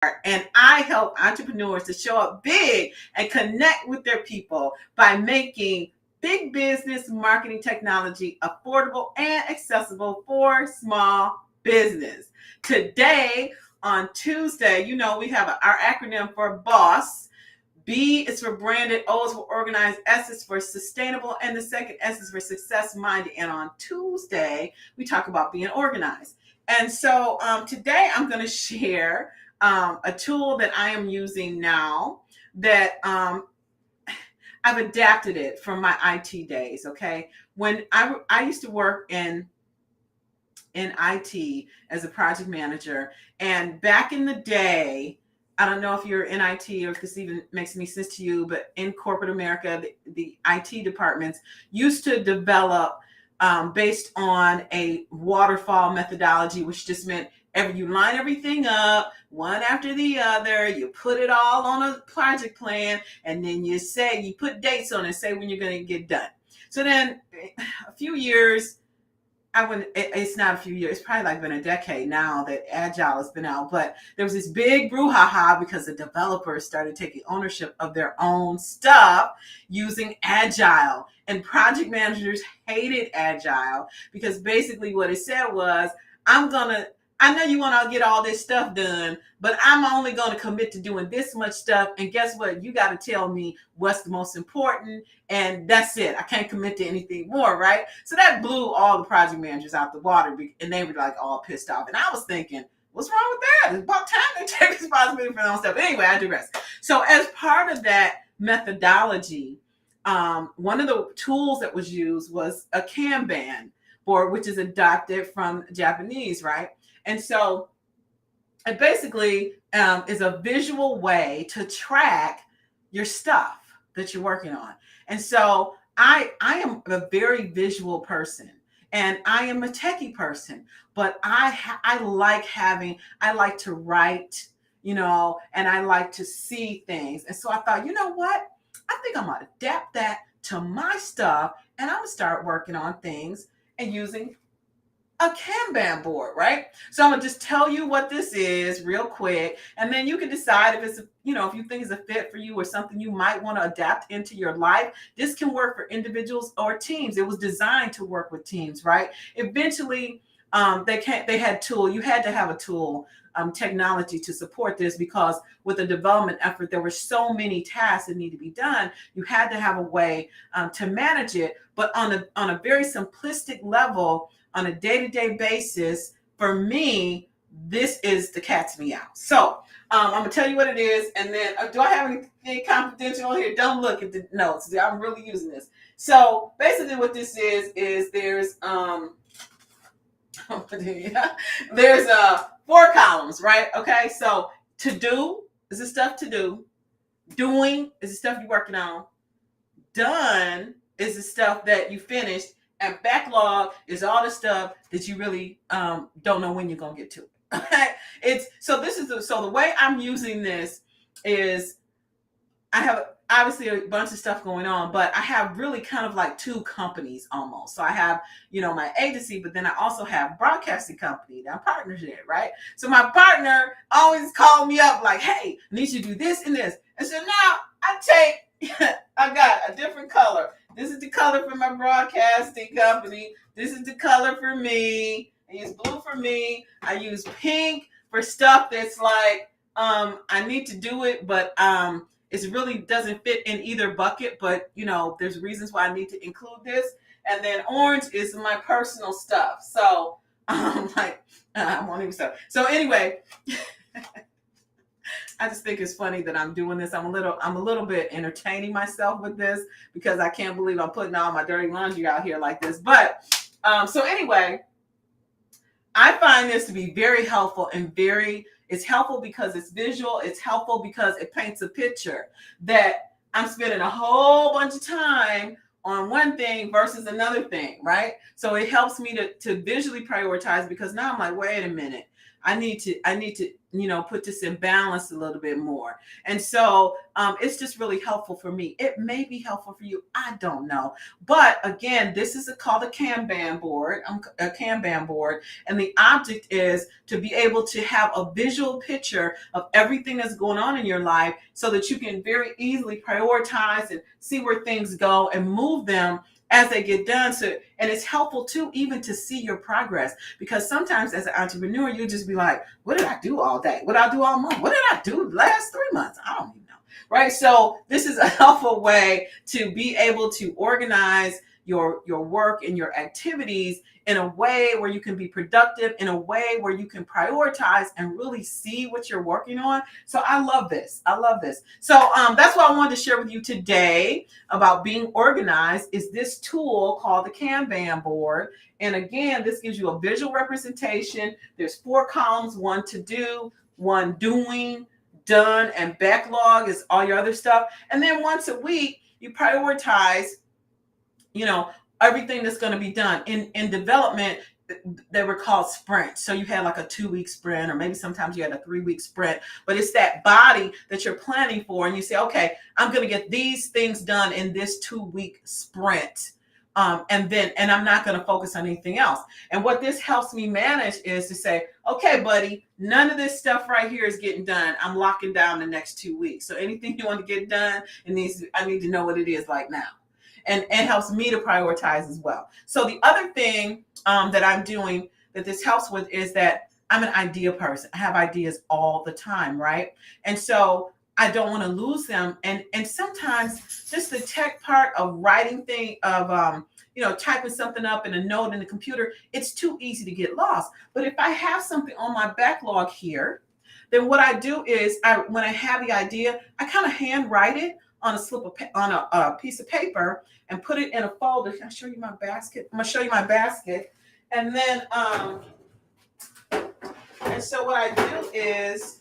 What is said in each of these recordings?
And I help entrepreneurs to show up big and connect with their people by making big business marketing technology affordable and accessible for small business. Today, on Tuesday, we have our acronym for BOSS. B is for branded, O is for organized, S is for sustainable, and the second S is for success minded. And on Tuesday, we talk about being organized. And so today I'm going to share a tool that I am using now that I've adapted it from my IT days. Okay. When I used to work in IT as a project manager, and back in the day, I don't know if you're in IT or if this even makes any sense to you, but in corporate America, the IT departments used to develop based on a waterfall methodology, which just meant you line everything up one after the other, you put it all on a project plan, and then you put dates on it, say when you're going to get done. So then a few years, it's not a few years, it's probably like been a decade now that Agile has been out, but there was this big brouhaha because the developers started taking ownership of their own stuff using Agile. And project managers hated Agile because basically what it said was, I know you want to get all this stuff done, but I'm only going to commit to doing this much stuff. And guess what? You got to tell me what's the most important. And that's it. I can't commit to anything more, right? So that blew all the project managers out the water, and they were like all pissed off. And I was thinking, what's wrong with that? It's about time they take responsibility for their own stuff. But anyway, I digress. So as part of that methodology, one of the tools that was used was a Kanban board, which is adopted from Japanese, right? And so it basically is a visual way to track your stuff that you're working on. And so I am a very visual person, and I am a techie person, but I like to write, and I like to see things. And so I thought, you know what? I think I'm going to adapt that to my stuff, and I'm going to start working on things and using a Kanban board, right? So I'm gonna just tell you what this is real quick, and then you can decide if it's, if you think it's a fit for you or something you might want to adapt into your life. This can work for individuals or teams. It was designed to work with teams, right? Eventually, you had to have a tool, technology to support this, because with the development effort, there were so many tasks that need to be done. You had to have a way to manage it, but on a very simplistic level, on a day-to-day basis, for me, this is the cat's meow. So I'm gonna tell you what it is, and then do I have anything confidential here? Don't look at the notes. I'm really using this. So basically, what this is there's there's 4 columns, right? Okay, so to do is the stuff to do. Doing is the stuff you're working on. Done is the stuff that you finished. And backlog is all the stuff that you really don't know when you're gonna get to. Okay, so the way I'm using this is, I have obviously a bunch of stuff going on, but I have really kind of like 2 companies almost. So I have, my agency, but then I also have broadcasting company that I'm partners in, right? So my partner always called me up like, hey, I need you to do this and this. And so now I got a different color. This is the color for my broadcasting company. This is the color for me. I use blue for me. I use pink for stuff that's like, I need to do it, but it really doesn't fit in either bucket. But, there's reasons why I need to include this. And then orange is my personal stuff. So I won't even stop. So anyway, I just think it's funny that I'm doing this. I'm a little bit entertaining myself with this, because I can't believe I'm putting all my dirty laundry out here like this. But so anyway, I find this to be very helpful, and it's helpful because it's visual. It's helpful because it paints a picture that I'm spending a whole bunch of time on one thing versus another thing, right? So it helps me to visually prioritize, because now I'm like, wait a minute. I need to, put this in balance a little bit more. And so it's just really helpful for me. It may be helpful for you. I don't know. But again, this is called a Kanban board, a Kanban board. And the object is to be able to have a visual picture of everything that's going on in your life so that you can very easily prioritize and see where things go and move them as they get done. So, and it's helpful too, even to see your progress, because sometimes as an entrepreneur, you'll just be like, what did I do all day? What did I do all month? What did I do the last 3 months? I don't even know. Right. So this is a helpful way to be able to organize your work and your activities in a way where you can be productive, in a way where you can prioritize and really see what you're working on. So I love this. I love this. So that's what I wanted to share with you today about being organized, is this tool called the Kanban board. And again, this gives you a visual representation. There's 4 columns: 1 to do, 1 doing, done, and backlog is all your other stuff. And then once a week, you prioritize, everything that's going to be done. In development, they were called sprints. So you had like a 2-week sprint, or maybe sometimes you had a 3-week sprint, but it's that body that you're planning for. And you say, okay, I'm going to get these things done in this 2-week sprint. And I'm not going to focus on anything else. And what this helps me manage is to say, okay, buddy, none of this stuff right here is getting done. I'm locking down the next 2 weeks. So anything you want to get done, I need to know what it is like now. And it helps me to prioritize as well. So the other thing that I'm doing that this helps with is that I'm an idea person. I have ideas all the time, right? And so I don't want to lose them. And sometimes just the tech part of writing typing something up in a note in the computer, it's too easy to get lost. But if I have something on my backlog here, then what I do is when I have the idea, I kind of handwrite it on a piece of paper and put it in a folder. Can I show you my basket? I'm gonna show you my basket. And then and so what I do is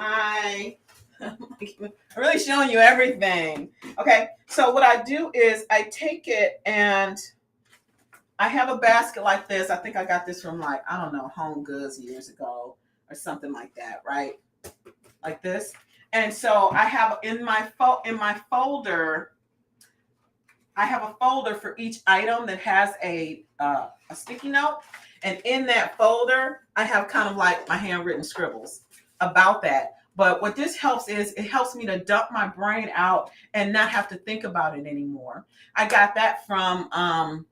I'm really showing you everything. Okay, so what I do is I take it and I have a basket like this. I think I got this from Home Goods years ago or something like that, right? Like this. And so I have in my folder, I have a folder for each item that has a sticky note. And in that folder, I have kind of like my handwritten scribbles about that. But what this helps is it helps me to dump my brain out and not have to think about it anymore. I got that from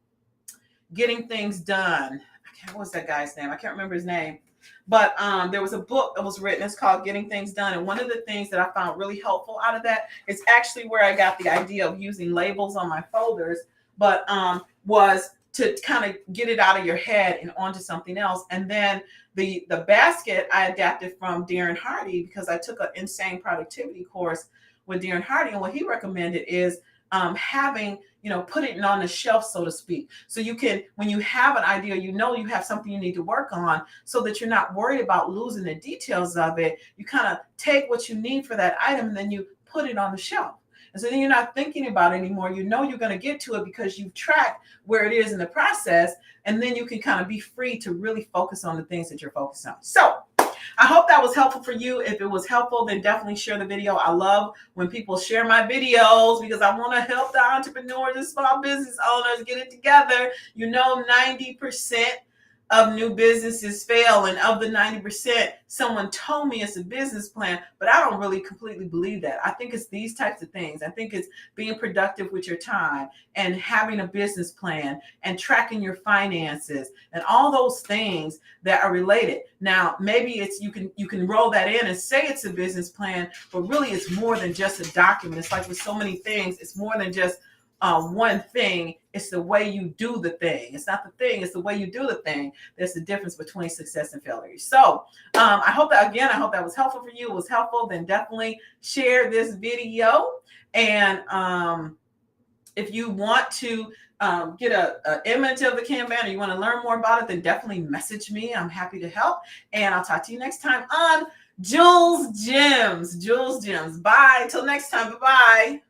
Getting Things Done. What was that guy's name? I can't remember his name. But there was a book that was written. It's called Getting Things Done. And one of the things that I found really helpful out of that is actually where I got the idea of using labels on my folders, but was to kind of get it out of your head and onto something else. And then the basket I adapted from Darren Hardy, because I took an insane productivity course with Darren Hardy. And what he recommended is having, put it on the shelf, so to speak. So you can, when you have an idea, you have something you need to work on, so that you're not worried about losing the details of it. You kind of take what you need for that item and then you put it on the shelf. And so then you're not thinking about it anymore. You're going to get to it because you've tracked where it is in the process. And then you can kind of be free to really focus on the things that you're focused on. So I hope that was helpful for you. If it was helpful, then definitely share the video. I love when people share my videos because I want to help the entrepreneurs and small business owners get it together. 90% of new businesses fail. And of the 90%, someone told me it's a business plan, but I don't really completely believe that. I think it's these types of things. I think it's being productive with your time and having a business plan and tracking your finances and all those things that are related. Now, maybe it's you can roll that in and say it's a business plan, but really it's more than just a document. It's like with so many things, it's more than just one thing. It's the way you do the thing. It's not the thing, it's the way you do the thing. There's the difference between success and failure. So I hope that was helpful for you. It was helpful, then definitely share this video. And if you want to get an image of the Kanban, or you want to learn more about it, then definitely message me. I'm happy to help. And I'll talk to you next time on Jules Gems. Bye. Till next time. Bye-bye.